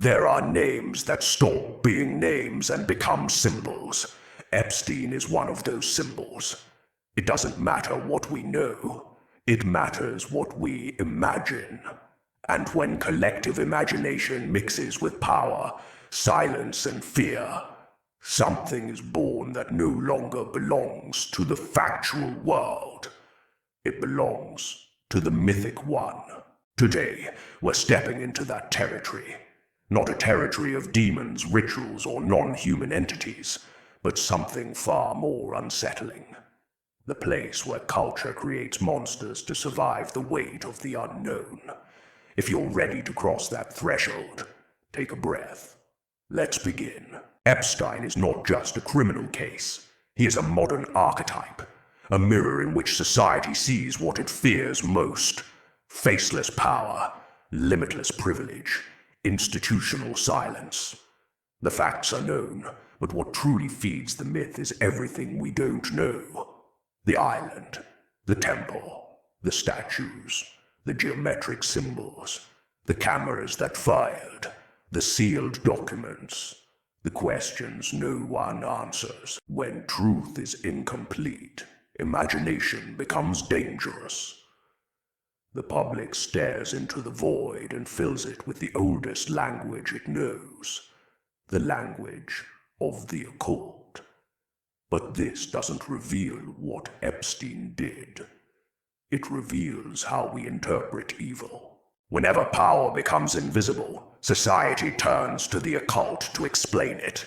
There are names that stop being names and become symbols. Epstein is one of those symbols. It doesn't matter what we know. It matters what we imagine. And when collective imagination mixes with power, silence and fear, something is born that no longer belongs to the factual world. It belongs to the mythic one. Today, we're stepping into that territory. Not a territory of demons, rituals, or non-human entities, but something far more unsettling. The place where culture creates monsters to survive the weight of the unknown. If you're ready to cross that threshold, take a breath. Let's begin. Epstein is not just a criminal case. He is a modern archetype, a mirror in which society sees what it fears most. Faceless power, limitless privilege, institutional silence. The facts are known, but what truly feeds the myth is everything we don't know. The island, the temple, the statues, the geometric symbols, the cameras that fired, the sealed documents, the questions no one answers. When truth is incomplete, imagination becomes dangerous. The public stares into the void and fills it with the oldest language it knows, the language of the occult. But this doesn't reveal what Epstein did. It reveals how we interpret evil. Whenever power becomes invisible, society turns to the occult to explain it.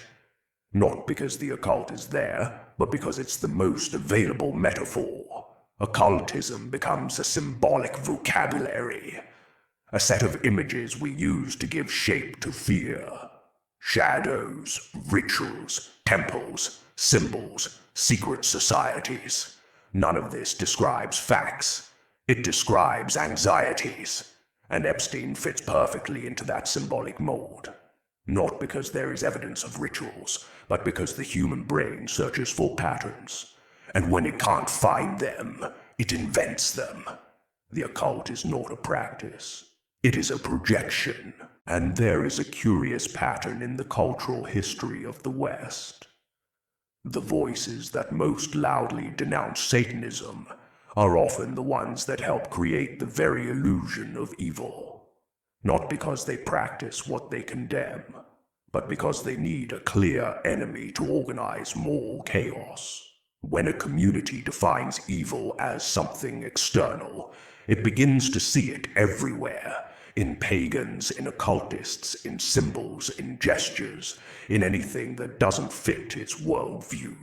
Not because the occult is there, but because it's the most available metaphor. Occultism becomes a symbolic vocabulary, a set of images we use to give shape to fear. Shadows, rituals, temples, symbols, secret societies. None of this describes facts. It describes anxieties. And Epstein fits perfectly into that symbolic mold. Not because there is evidence of rituals, but because the human brain searches for patterns. And when it can't find them, it invents them. The occult is not a practice. It is a projection. And there is a curious pattern in the cultural history of the West. The voices that most loudly denounce Satanism are often the ones that help create the very illusion of evil. Not because they practice what they condemn, but because they need a clear enemy to organize more chaos. When a community defines evil as something external, it begins to see it everywhere. In pagans, in occultists, in symbols, in gestures, in anything that doesn't fit its worldview.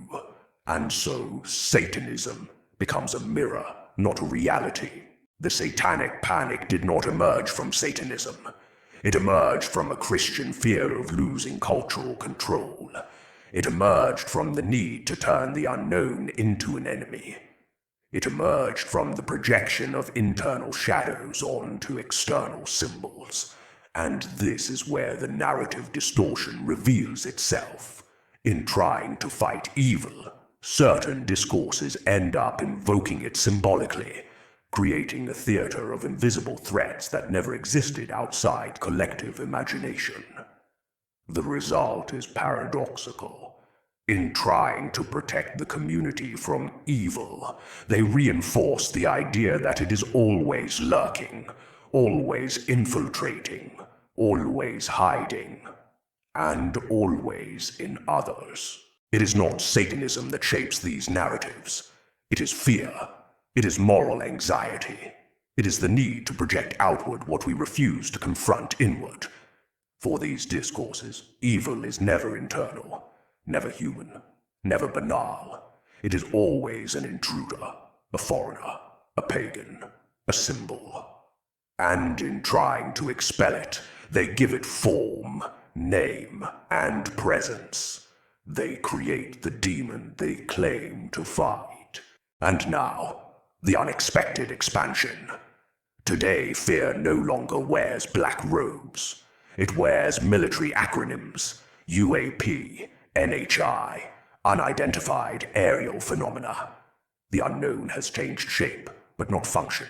And so, Satanism becomes a mirror, not a reality. The Satanic Panic did not emerge from Satanism. It emerged from a Christian fear of losing cultural control. It emerged from the need to turn the unknown into an enemy. It emerged from the projection of internal shadows onto external symbols. And this is where the narrative distortion reveals itself. In trying to fight evil, certain discourses end up invoking it symbolically, creating a theater of invisible threats that never existed outside collective imagination. The result is paradoxical. In trying to protect the community from evil, they reinforce the idea that it is always lurking, always infiltrating, always hiding, and always in others. It is not Satanism that shapes these narratives. It is fear. It is moral anxiety. It is the need to project outward what we refuse to confront inward. For these discourses, evil is never internal, never human, never banal. It is always an intruder, a foreigner, a pagan, a symbol. And in trying to expel it, they give it form, name, and presence. They create the demon they claim to fight. And now, the unexpected expansion. Today, fear no longer wears black robes. It wears military acronyms, UAP, NHI, unidentified aerial phenomena. The unknown has changed shape, but not function.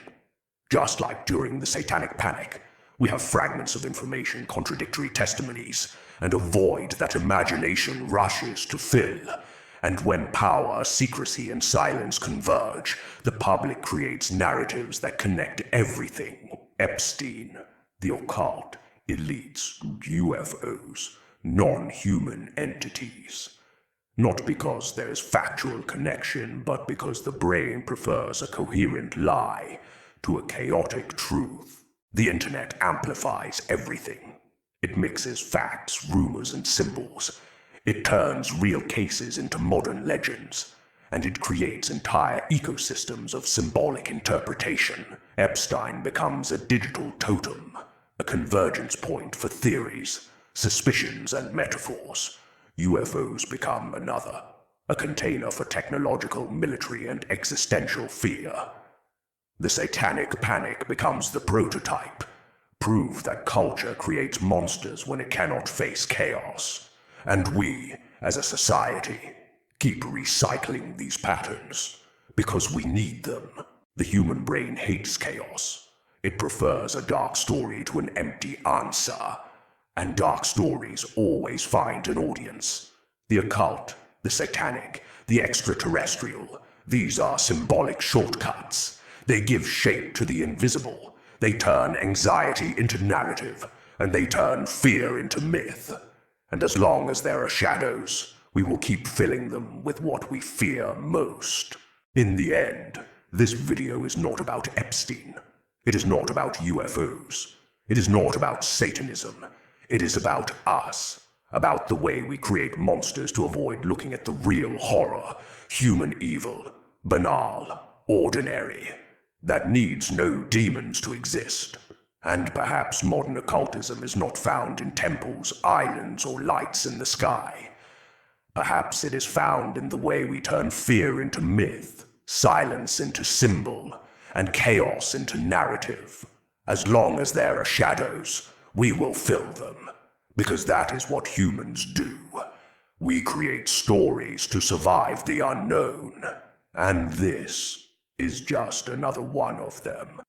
Just like during the Satanic Panic, We have fragments of information, contradictory testimonies, and a void that imagination rushes to fill. And when power, secrecy, and silence converge, the public creates narratives that connect everything. Epstein, the occult, elites, UFOs, non-human entities. Not because there is factual connection, but because the brain prefers a coherent lie to a chaotic truth. The internet amplifies everything. It mixes facts, rumors, and symbols. It turns real cases into modern legends, and it creates entire ecosystems of symbolic interpretation. Epstein becomes a digital totem, a convergence point for theories, suspicions, and metaphors. UFOs become another, a container for technological, military, and existential fear. The Satanic Panic becomes the prototype, proof that culture creates monsters when it cannot face chaos. And we, as a society, keep recycling these patterns because we need them. The human brain hates chaos. It prefers a dark story to an empty answer. And dark stories always find an audience. The occult, the satanic, the extraterrestrial, these are symbolic shortcuts. They give shape to the invisible. They turn anxiety into narrative, and they turn fear into myth. And as long as there are shadows, we will keep filling them with what we fear most. In the end, this video is not about Epstein. It is not about UFOs. It is not about Satanism. It is about us. About the way we create monsters to avoid looking at the real horror, human evil, banal, ordinary, that needs no demons to exist. And perhaps modern occultism is not found in temples, islands, or lights in the sky. Perhaps it is found in the way we turn fear into myth, silence into symbol, and chaos into narrative. As long as there are shadows, we will fill them, because that is what humans do. We create stories to survive the unknown, and this is just another one of them.